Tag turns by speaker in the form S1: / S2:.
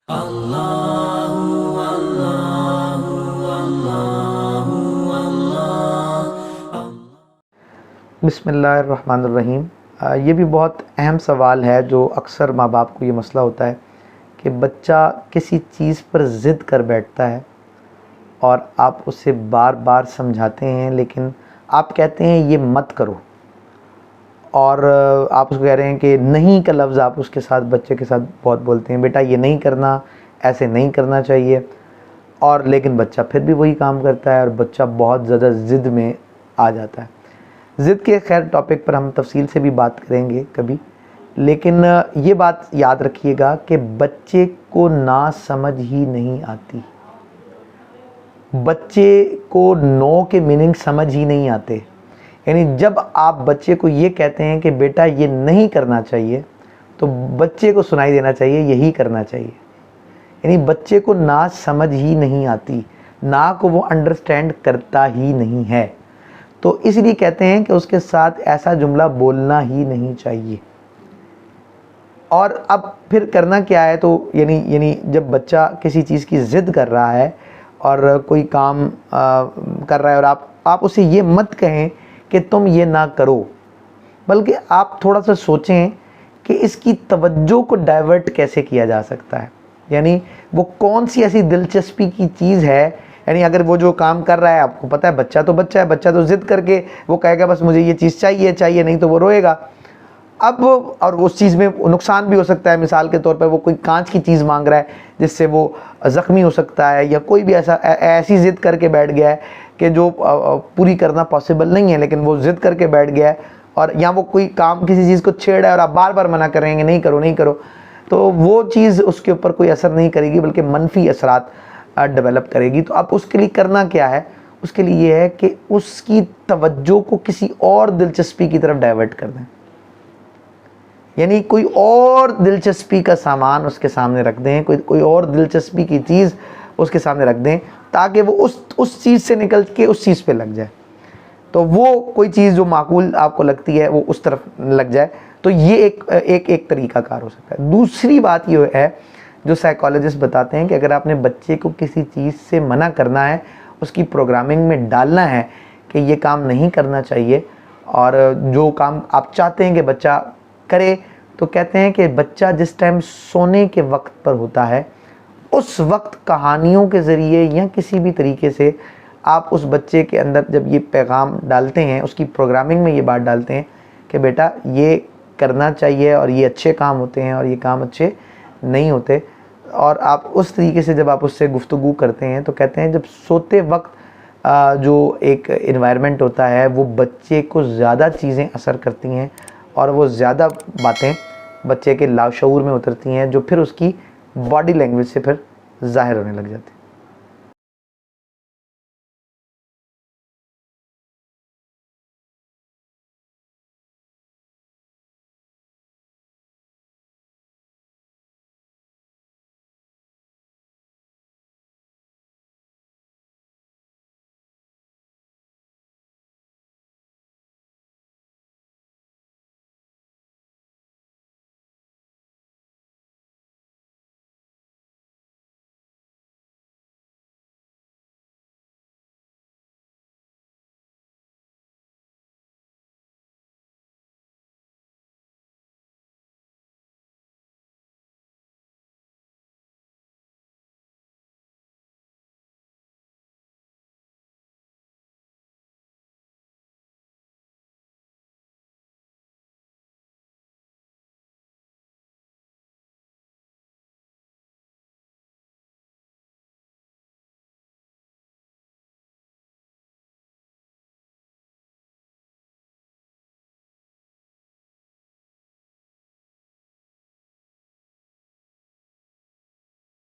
S1: بسم اللہ الرحمن الرحیم۔ یہ بھی بہت اہم سوال ہے جو اکثر ماں باپ کو یہ مسئلہ ہوتا ہے کہ بچہ کسی چیز پر ضد کر بیٹھتا ہے اور آپ اسے بار بار سمجھاتے ہیں، لیکن آپ کہتے ہیں یہ مت کرو، اور آپ اس کو کہہ رہے ہیں کہ نہیں کا لفظ آپ اس کے ساتھ بچے کے ساتھ بہت بولتے ہیں، بیٹا یہ نہیں کرنا، ایسے نہیں کرنا چاہیے، اور لیکن بچہ پھر بھی وہی کام کرتا ہے اور بچہ بہت زیادہ ضد میں آ جاتا ہے۔ ضد کے خیر ٹاپک پر ہم تفصیل سے بھی بات کریں گے کبھی، لیکن یہ بات یاد رکھیے گا کہ بچے کو نا سمجھ ہی نہیں آتی، بچے کو نو کے میننگ سمجھ ہی نہیں آتے۔ یعنی جب آپ بچے کو یہ کہتے ہیں کہ بیٹا یہ نہیں کرنا چاہیے، تو بچے کو سنائی دینا چاہیے یہی کرنا چاہیے۔ یعنی بچے کو نا سمجھ ہی نہیں آتی، نا کو وہ انڈرسٹینڈ کرتا ہی نہیں ہے، تو اس لیے کہتے ہیں کہ اس کے ساتھ ایسا جملہ بولنا ہی نہیں چاہیے۔ اور اب پھر کرنا کیا ہے، تو یعنی جب بچہ کسی چیز کی ضد کر رہا ہے اور کوئی کام کر رہا ہے، اور آپ اسے یہ مت کہیں کہ تم یہ نہ کرو، بلکہ آپ تھوڑا سا سوچیں کہ اس کی توجہ کو ڈائیورٹ کیسے کیا جا سکتا ہے۔ یعنی وہ کون سی ایسی دلچسپی کی چیز ہے، یعنی اگر وہ جو کام کر رہا ہے، آپ کو پتہ ہے بچہ تو بچہ ہے، بچہ تو ضد کر کے وہ کہے گا بس مجھے یہ چیز چاہیے، نہیں تو وہ روئے گا۔ اب اور اس چیز میں نقصان بھی ہو سکتا ہے، مثال کے طور پہ وہ کوئی کانچ کی چیز مانگ رہا ہے جس سے وہ زخمی ہو سکتا ہے، یا کوئی بھی ایسی ضد کر کے بیٹھ گیا ہے کہ جو پوری کرنا پاسبل نہیں ہے، لیکن وہ ضد کر کے بیٹھ گیا ہے، اور یا وہ کوئی کام کسی چیز کو چھیڑ ہے اور آپ بار بار منع کریں گے نہیں کرو، تو وہ چیز اس کے اوپر کوئی اثر نہیں کرے گی بلکہ منفی اثرات ڈیولپ کرے گی۔ تو اب اس کے لیے کرنا کیا ہے، اس کے لیے یہ ہے کہ اس کی توجہ کو کسی اور دلچسپی کی طرف ڈائیورٹ کر دیں، یعنی کوئی اور دلچسپی کا سامان اس کے سامنے رکھ دیں، کوئی اور دلچسپی کی چیز اس کے سامنے رکھ دیں، تاکہ وہ اس چیز سے نکل کے اس چیز پہ لگ جائے، تو وہ کوئی چیز جو معقول آپ کو لگتی ہے وہ اس طرف لگ جائے۔ تو یہ ایک طریقہ کار ہو سکتا ہے۔ دوسری بات یہ ہے جو سائیکالوجسٹ بتاتے ہیں کہ اگر آپ نے بچے کو کسی چیز سے منع کرنا ہے، اس کی پروگرامنگ میں ڈالنا ہے کہ یہ کام نہیں کرنا چاہیے، اور جو کام آپ چاہتے ہیں کہ بچہ کرے، تو کہتے ہیں کہ بچہ جس ٹائم سونے کے وقت پر ہوتا ہے، اس وقت کہانیوں کے ذریعے یا کسی بھی طریقے سے آپ اس بچے کے اندر جب یہ پیغام ڈالتے ہیں، اس کی پروگرامنگ میں یہ بات ڈالتے ہیں کہ بیٹا یہ کرنا چاہیے، اور یہ اچھے کام ہوتے ہیں اور یہ کام اچھے نہیں ہوتے، اور آپ اس طریقے سے جب آپ اس سے گفتگو کرتے ہیں، تو کہتے ہیں جب سوتے وقت جو ایک انوائرمنٹ ہوتا ہے وہ بچے کو زیادہ چیزیں اثر کرتی ہیں، اور وہ زیادہ باتیں بچے کے لاشعور میں اترتی ہیں، جو پھر اس کی باڈی لینگویج سے پھر ظاہر ہونے لگ جاتی ہیں۔